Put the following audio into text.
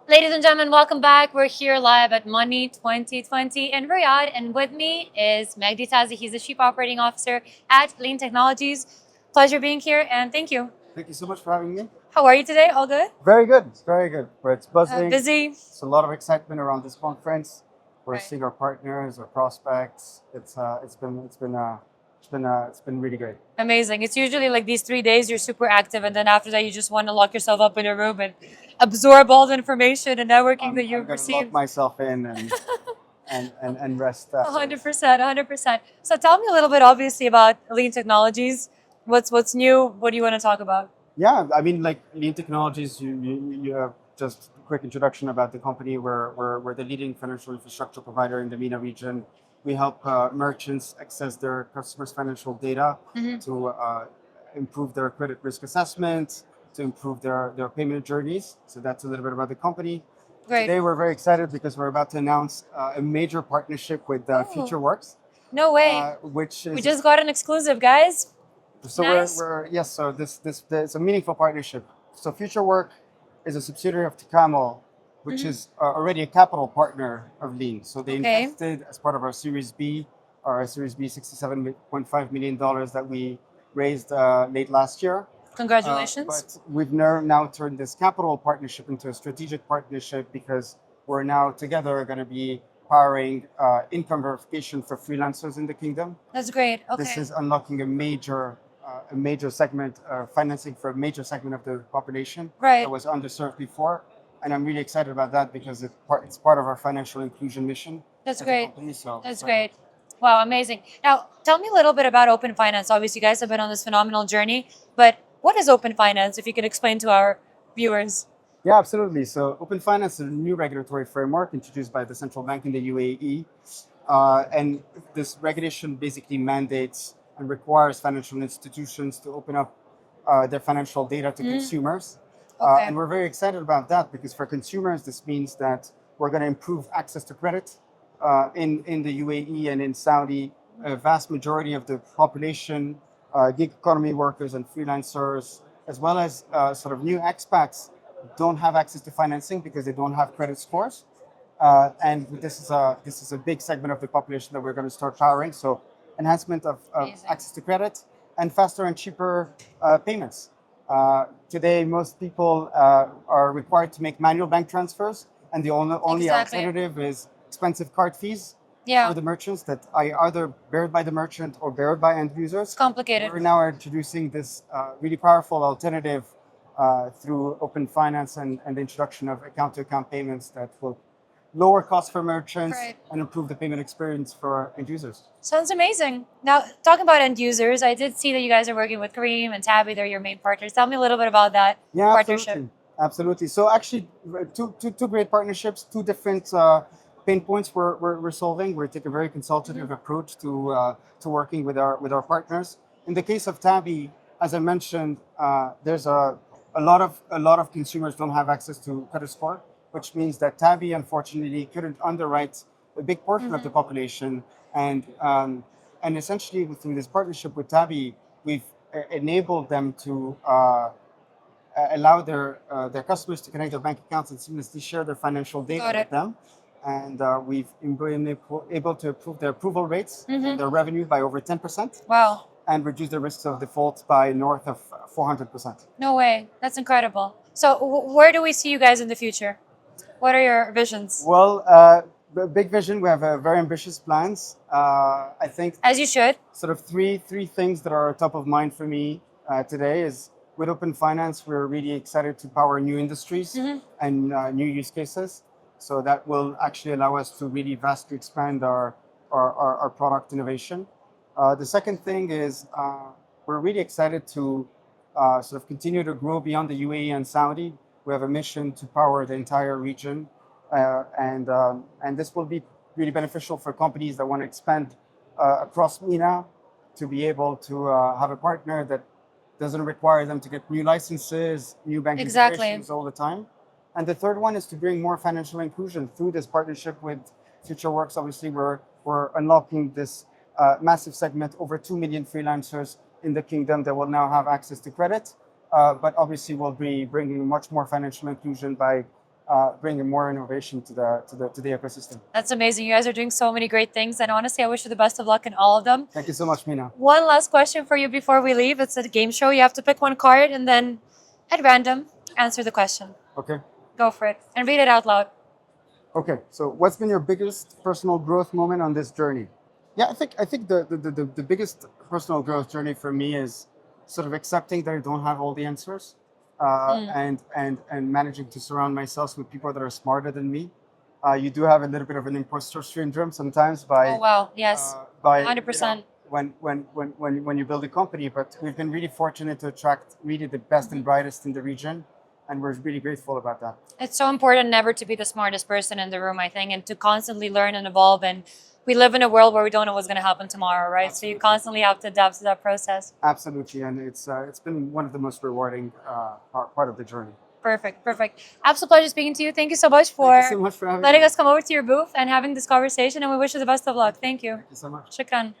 Ladies and gentlemen, welcome back. We're here live at Money 2020 in Riyadh, and with me is Mehdi Tazi. He's the Chief Operating Officer at Lean Technologies. Pleasure being here, and thank you. Thank you so much for having me. How are you today? All good? Very good, very good. But it's buzzing. Busy? It's a lot of excitement around this conference. We're Right. seeing our partners, our prospects. It's been really great. Amazing. It's usually like these 3 days, you're super active, and then after that, you just want to lock yourself up in a room and absorb all the information and networking that I'm you've gonna lock received. myself in and rest. 100%, 100%. So tell me a little bit, obviously, about Lean Technologies. What's new? What do you want to talk about? Yeah, I mean, like Lean Technologies, you have just a quick introduction about the company. We're the leading financial infrastructure provider in the MENA region. We help merchants access their customers' financial data to improve their credit risk assessment, to improve their payment journeys. So that's a little bit about the company. Great. Today we're very excited because we're about to announce a major partnership with FutureWorks, No way. which is We just got an exclusive, guys. so Nice. we're yes. So this it's a meaningful partnership. So FutureWork is a subsidiary of Ticamo, which is already a capital partner of Lean. So they Okay. invested as part of our Series B, $67.5 million that we raised late last year. Congratulations. But we've now turned this capital partnership into a strategic partnership because we're now together going to be powering income verification for freelancers in the kingdom. That's great. Okay. This is unlocking a major segment, financing for a major segment of the population Right. that was underserved before. And I'm really excited about that because it's part of our financial inclusion mission. That's as a great. company, so- That's so- great. Wow, amazing. Now, tell me a little bit about Open Finance. Obviously, you guys have been on this phenomenal journey, but what is Open Finance, if you could explain to our viewers? Yeah, absolutely. So Open Finance is a new regulatory framework introduced by the central bank in the UAE. And this regulation basically mandates and requires financial institutions to open up their financial data to consumers. Okay. And we're very excited about that because for consumers, this means that we're going to improve access to credit. In the UAE and in Saudi, a vast majority of the population, gig economy workers and freelancers, as well as sort of new expats, don't have access to financing because they don't have credit scores. And this is a big segment of the population that we're going to start powering. So enhancement of Amazing. access to credit and faster and cheaper payments. Today, most people are required to make manual bank transfers, and the only Exactly. alternative is expensive card fees Yeah, for the merchants that are either bared by the merchant or bared by end users. it's complicated. We're now introducing this really powerful alternative through Open Finance and the introduction of account-to-account payments that will lower costs for merchants Right. and improve the payment experience for end users. Sounds amazing. Now, talking about end users, I did see that you guys are working with Kareem and Tabby. They're your main partners. Tell me a little bit about that Yeah, partnership. absolutely. So actually, two great partnerships, two different pain points we're solving. We take a very consultative approach to working with our partners. In the case of Tabby, as I mentioned, there's a lot of consumers don't have access to credit score, which means that Tabby unfortunately couldn't underwrite a big portion of the population, and essentially through this partnership with Tabby, we've enabled them to allow their customers to connect their bank accounts and seamlessly share their financial data Got it. with them. And we've been able to improve their approval rates and their revenue by over 10% Wow, and reduce the risks of default by north of 400%. no way. That's incredible. So, where do we see you guys in the future? What are your visions? Well, big vision. We have very ambitious plans. I think As you should. sort of three things that are top of mind for me today is with Open Finance, we're really excited to power new industries and new use cases. So that will actually allow us to really vastly expand our product innovation. The second thing is we're really excited to sort of continue to grow beyond the UAE and Saudi. We have a mission to power the entire region, and this will be really beneficial for companies that want to expand across MENA to be able to have a partner that doesn't require them to get new licenses, new bank Exactly. integrations all the time. And the third one is to bring more financial inclusion through this partnership with FutureWorks. Obviously, we're unlocking this massive segment, over 2 million freelancers in the kingdom that will now have access to credit. But obviously, we'll be bringing much more financial inclusion by bringing more innovation to the ecosystem. That's amazing. You guys are doing so many great things. And honestly, I wish you the best of luck in all of them. Thank you so much, Mina. One last question for you before we leave. It's a game show. You have to pick one card and then at random answer the question. Okay. Go for it and read it out loud. Okay. So, what's been your biggest personal growth moment on this journey? Yeah, I think the biggest personal growth journey for me is sort of accepting that I don't have all the answers, and managing to surround myself with people that are smarter than me. You do have a little bit of an imposter syndrome sometimes by Oh, wow. Yes. by 100%. when you build a company, but we've been really fortunate to attract really the best and brightest in the region, and we're really grateful about that. It's so important never to be the smartest person in the room, I think, and to constantly learn and evolve. And we live in a world where we don't know what's going to happen tomorrow, right? So you constantly have to adapt to that process. Absolutely, and it's been one of the most rewarding part of the journey. Perfect. Absolute pleasure speaking to you. Thank you so much for Thank you so much for having letting me. us come over to your booth and having this conversation. And we wish you the best of luck. Thank you. Thank you so much. Shukran.